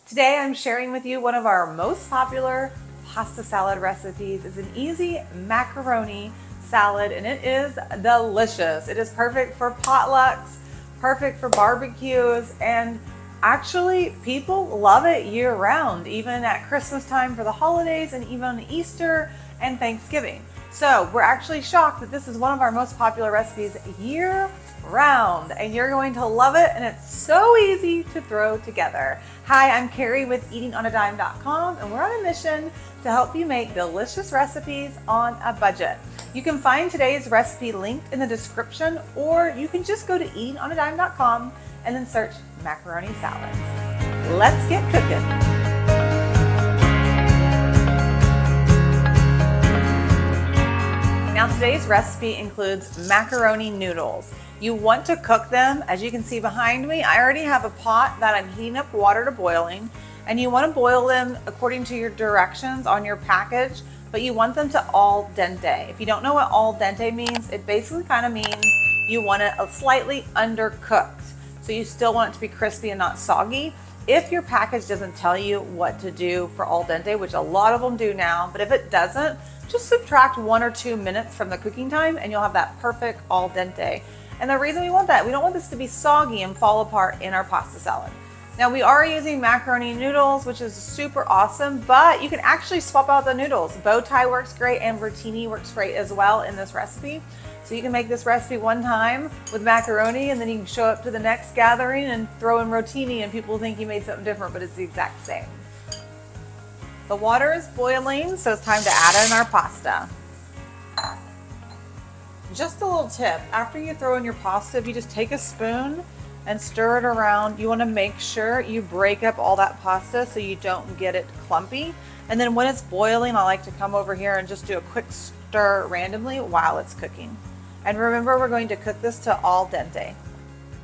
Today I'm sharing with you one of our most popular pasta salad recipes. It's an easy macaroni salad and it is delicious. It is perfect for potlucks, perfect for barbecues, and actually people love it year round, even at Christmas time for the holidays and even on Easter and Thanksgiving. So we're actually shocked that this is one of our most popular recipes year round, and you're going to love it, and it's so easy to throw together. Hi, I'm Carrie with eatingonadime.com, and we're on a mission to help you make delicious recipes on a budget. You can find today's recipe linked in the description, or you can just go to eatingonadime.com and then search macaroni salad. Let's get cooking. Now today's recipe includes macaroni noodles. You want to cook them, as you can see behind me. I already have a pot that I'm heating up water to boiling, and you want to boil them according to your directions on your package, but you want them to al dente. If you don't know what al dente means, it basically kind of means you want it slightly undercooked. So you still want it to be crispy and not soggy. If your package doesn't tell you what to do for al dente, which a lot of them do now, but if it doesn't, just subtract 1 or 2 minutes from the cooking time and you'll have that perfect al dente. And the reason we want that, we don't want this to be soggy and fall apart in our pasta salad. Now we are using macaroni noodles, which is super awesome, but you can actually swap out the noodles. Bow tie works great and rotini works great as well in this recipe. So you can make this recipe one time with macaroni, and then you can show up to the next gathering and throw in rotini and people think you made something different, but it's the exact same. The water is boiling, so it's time to add in our pasta. Just a little tip, after you throw in your pasta, if you just take a spoon and stir it around, you want to make sure you break up all that pasta so you don't get it clumpy. And then when it's boiling, I like to come over here and just do a quick stir randomly while it's cooking. And remember, we're going to cook this to al dente.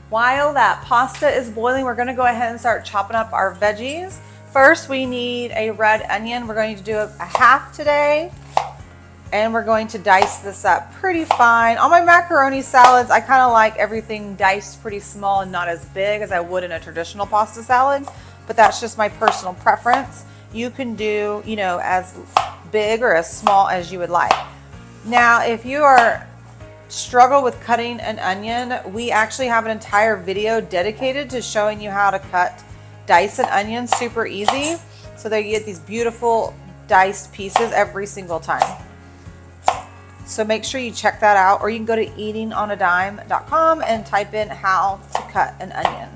While that pasta is boiling, we're going to go ahead and start chopping up our veggies. First, we need a red onion. We're going to do a half today. And we're going to dice this up pretty fine. On my macaroni salads, I kind of like everything diced pretty small and not as big as I would in a traditional pasta salad, but that's just my personal preference. You can do, as big or as small as you would like. Now, if you struggle with cutting an onion, we actually have an entire video dedicated to showing you how to dice an onion super easy, so that you get these beautiful diced pieces every single time. So make sure you check that out, or you can go to eatingonadime.com and type in how to cut an onion.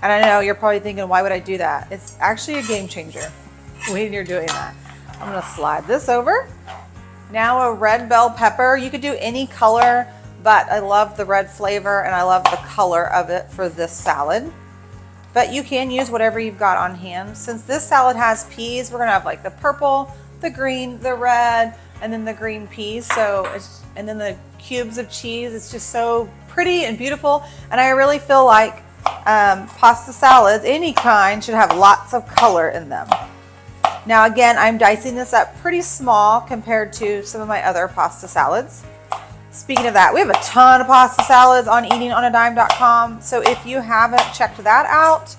And I know you're probably thinking, why would I do that? It's actually a game changer when you're doing that. I'm gonna slide this over. Now a red bell pepper. You could do any color, but I love the red flavor and I love the color of it for this salad. But you can use whatever you've got on hand. Since this salad has peas, we're gonna have like the purple, the green, the red, and then the green peas. And then the cubes of cheese. It's just so pretty and beautiful. And I really feel like pasta salads, any kind, should have lots of color in them. Now again, I'm dicing this up pretty small compared to some of my other pasta salads. Speaking of that, we have a ton of pasta salads on eatingonadime.com. So if you haven't checked that out,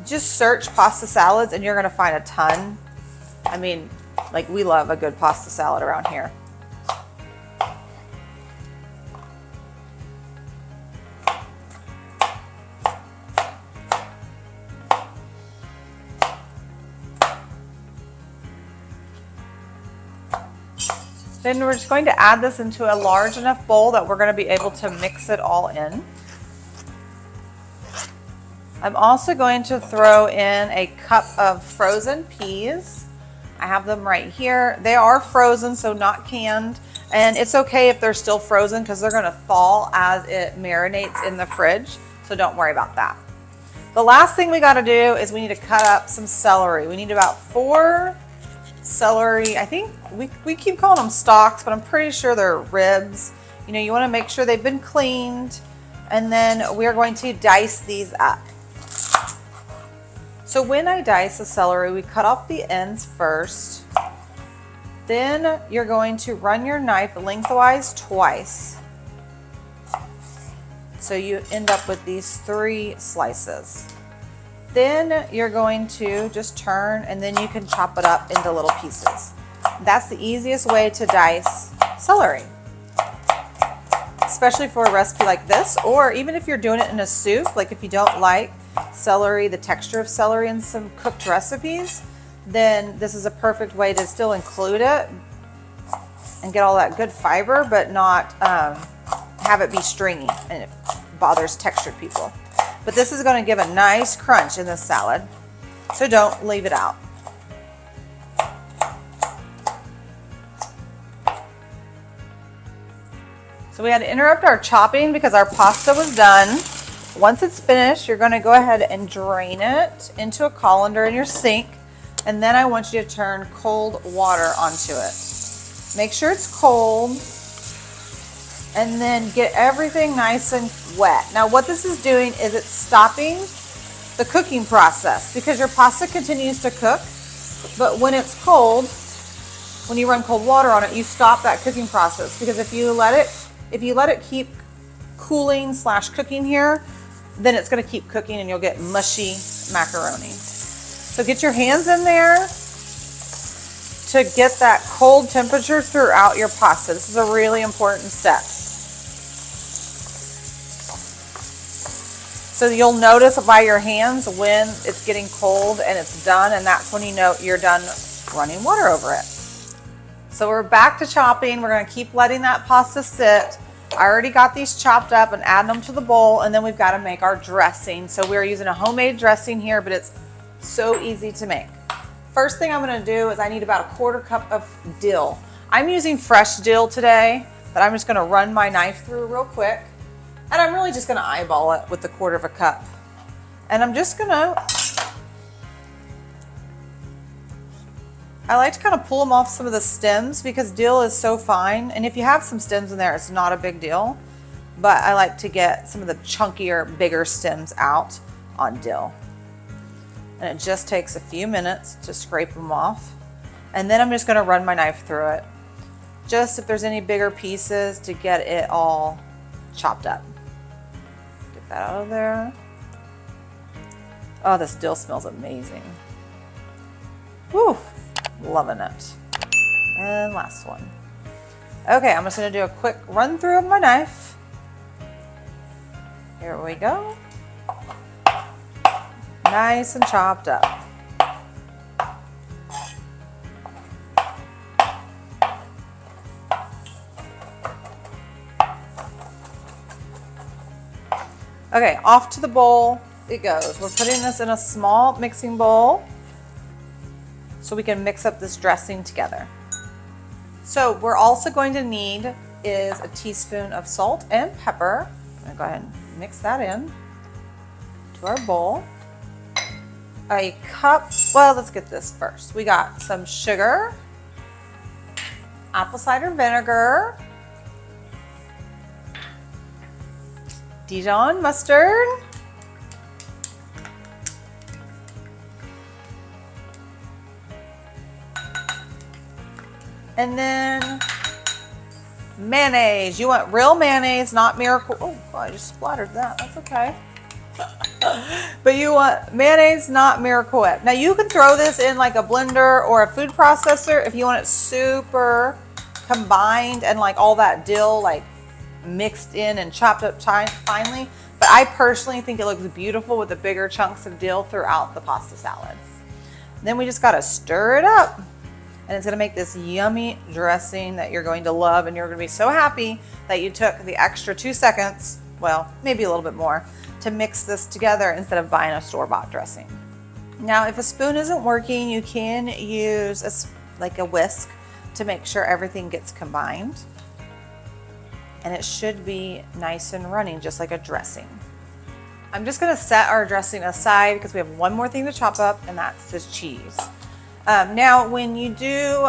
just search pasta salads and you're gonna find a ton. I mean, like, we love a good pasta salad around here. Then we're just going to add this into a large enough bowl that we're going to be able to mix it all in. I'm also going to throw in a cup of frozen peas. I have them right here. They are frozen, so not canned. And it's okay if they're still frozen because they're going to thaw as it marinates in the fridge. So don't worry about that. The last thing we got to do is we need to cut up some celery. We need about 4 celery. I think we keep calling them stalks, but I'm pretty sure they're ribs. You want to make sure they've been cleaned. And then we're going to dice these up. So when I dice the celery, we cut off the ends first. Then you're going to run your knife lengthwise twice. So you end up with these 3 slices. Then you're going to just turn, and then you can chop it up into little pieces. That's the easiest way to dice celery, especially for a recipe like this, or even if you're doing it in a soup, like if you don't like celery, the texture of celery in some cooked recipes, then this is a perfect way to still include it and get all that good fiber, but not have it be stringy and it bothers textured people. But this is going to give a nice crunch in this salad, so don't leave it out. So we had to interrupt our chopping because our pasta was done. Once it's finished, you're going to go ahead and drain it into a colander in your sink, and then I want you to turn cold water onto it. Make sure it's cold, and then get everything nice and wet. Now what this is doing is it's stopping the cooking process because your pasta continues to cook, but when it's cold, when you run cold water on it, you stop that cooking process, because if you let it keep cooling / cooking here, then it's going to keep cooking and you'll get mushy macaroni. So get your hands in there to get that cold temperature throughout your pasta. This is a really important step. So you'll notice by your hands when it's getting cold and it's done, and that's when you know you're done running water over it. So we're back to chopping. We're going to keep letting that pasta sit. I already got these chopped up and adding them to the bowl, and then we've got to make our dressing. So we're using a homemade dressing here, but it's so easy to make. First thing I'm going to do is I need about a 1/4 cup of dill. I'm using fresh dill today, but I'm just going to run my knife through real quick, and I'm really just going to eyeball it with the 1/4 cup. And I'm just going to, I like to kind of pull them off some of the stems because dill is so fine, and if you have some stems in there, it's not a big deal, but I like to get some of the chunkier, bigger stems out on dill. And it just takes a few minutes to scrape them off. And then I'm just going to run my knife through it, just if there's any bigger pieces, to get it all chopped up. Get that out of there. Oh, this dill smells amazing. Whew, loving it. And last one. Okay, I'm just going to do a quick run through of my knife. Here we go. Nice and chopped up. Okay, off to the bowl it goes. We're putting this in a small mixing bowl so we can mix up this dressing together. So we're also going to need is a teaspoon of salt and pepper. I'm going to go ahead and mix that in to our bowl. A cup, well, let's get this first. We got some sugar, apple cider vinegar, Dijon mustard, and then mayonnaise. You want real mayonnaise, not Miracle. Oh, I just splattered that. That's okay. But you want mayonnaise, not Miracle Whip. Now you can throw this in like a blender or a food processor if you want it super combined and like all that dill like mixed in and chopped up finely. But I personally think it looks beautiful with the bigger chunks of dill throughout the pasta salad. Then we just got to stir it up, and it's going to make this yummy dressing that you're going to love, and you're going to be so happy that you took the extra 2 seconds, well, maybe a little bit more, to mix this together instead of buying a store-bought dressing. Now, if a spoon isn't working, you can use like a whisk to make sure everything gets combined. And it should be nice and running, just like a dressing. I'm just gonna set our dressing aside because we have one more thing to chop up, and that's just cheese. Now, when you do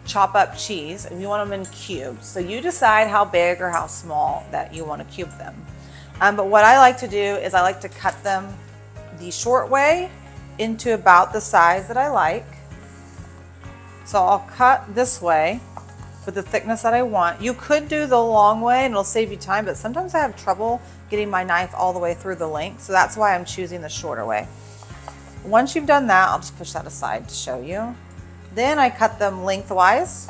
chop up cheese, you want them in cubes. So you decide how big or how small that you want to cube them. But what I like to do is I like to cut them the short way into about the size that I like. So I'll cut this way with the thickness that I want. You could do the long way and it'll save you time, but sometimes I have trouble getting my knife all the way through the length, so that's why I'm choosing the shorter way. Once you've done that, I'll just push that aside to show you. Then I cut them lengthwise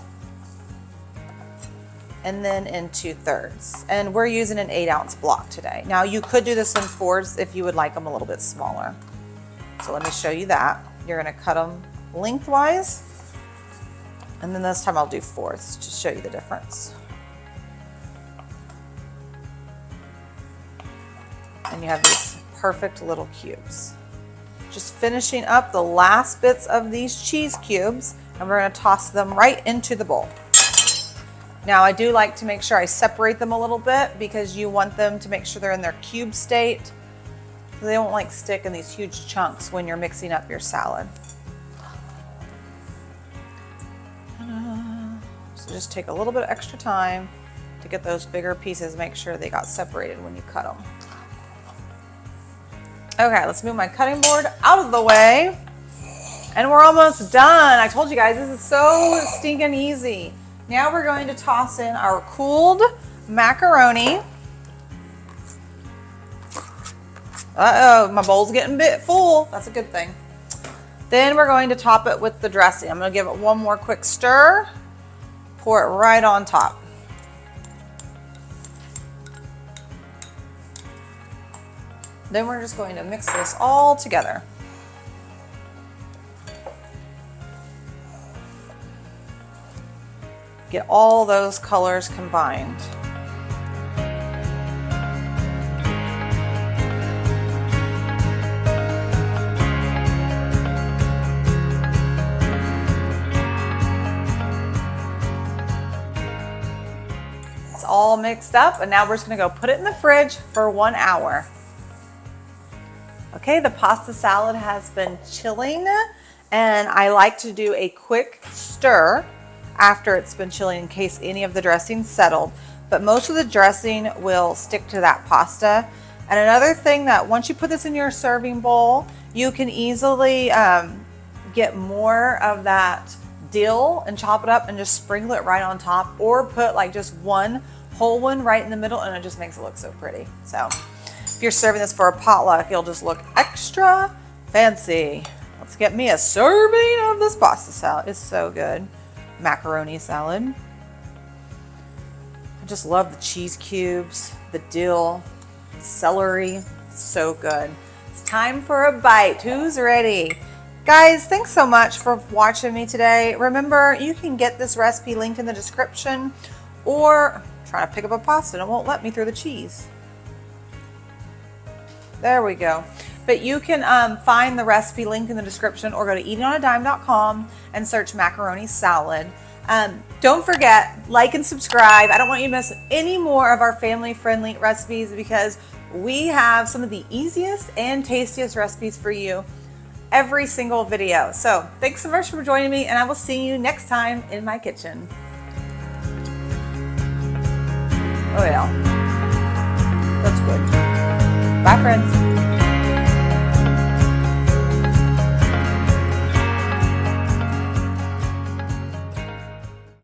and then in 2/3. And we're using an 8-ounce block today. Now you could do this in 4s if you would like them a little bit smaller. So let me show you that. You're gonna cut them lengthwise, and then this time I'll do 4s to show you the difference. And you have these perfect little cubes. Just finishing up the last bits of these cheese cubes, and we're gonna toss them right into the bowl. Now I do like to make sure I separate them a little bit because you want them to make sure they're in their cube state so they won't like stick in these huge chunks when you're mixing up your salad. So just take a little bit of extra time to get those bigger pieces, make sure they got separated when you cut them. Okay, let's move my cutting board out of the way. And we're almost done. I told you guys, this is so stinking easy. Now we're going to toss in our cooled macaroni. Uh-oh, my bowl's getting a bit full. That's a good thing. Then we're going to top it with the dressing. I'm gonna give it one more quick stir. Pour it right on top. Then we're just going to mix this all together. Get all those colors combined. It's all mixed up, and now we're just gonna go put it in the fridge for 1 hour. Okay, the pasta salad has been chilling, and I like to do a quick stir after it's been chilling in case any of the dressing settled, but most of the dressing will stick to that pasta. And another thing, that once you put this in your serving bowl, you can easily get more of that dill and chop it up and just sprinkle it right on top, or put like just one whole one right in the middle, and it just makes it look so pretty. So if you're serving this for a potluck, it'll just look extra fancy. Let's get me a serving of this pasta salad. It's so good. Macaroni salad. I just love the cheese cubes, the dill, celery. So good. It's time for a bite. Who's ready? Guys, thanks so much for watching me today. Remember, you can get this recipe linked in the description, or I'm trying to pick up a pasta and it won't let me through the cheese. There we go. But you can find the recipe linked in the description, or go to eatingonadime.com and search macaroni salad. Don't forget, like and subscribe. I don't want you to miss any more of our family-friendly recipes, because we have some of the easiest and tastiest recipes for you every single video. So thanks so much for joining me, and I will see you next time in my kitchen. Oh yeah, that's good. Bye friends.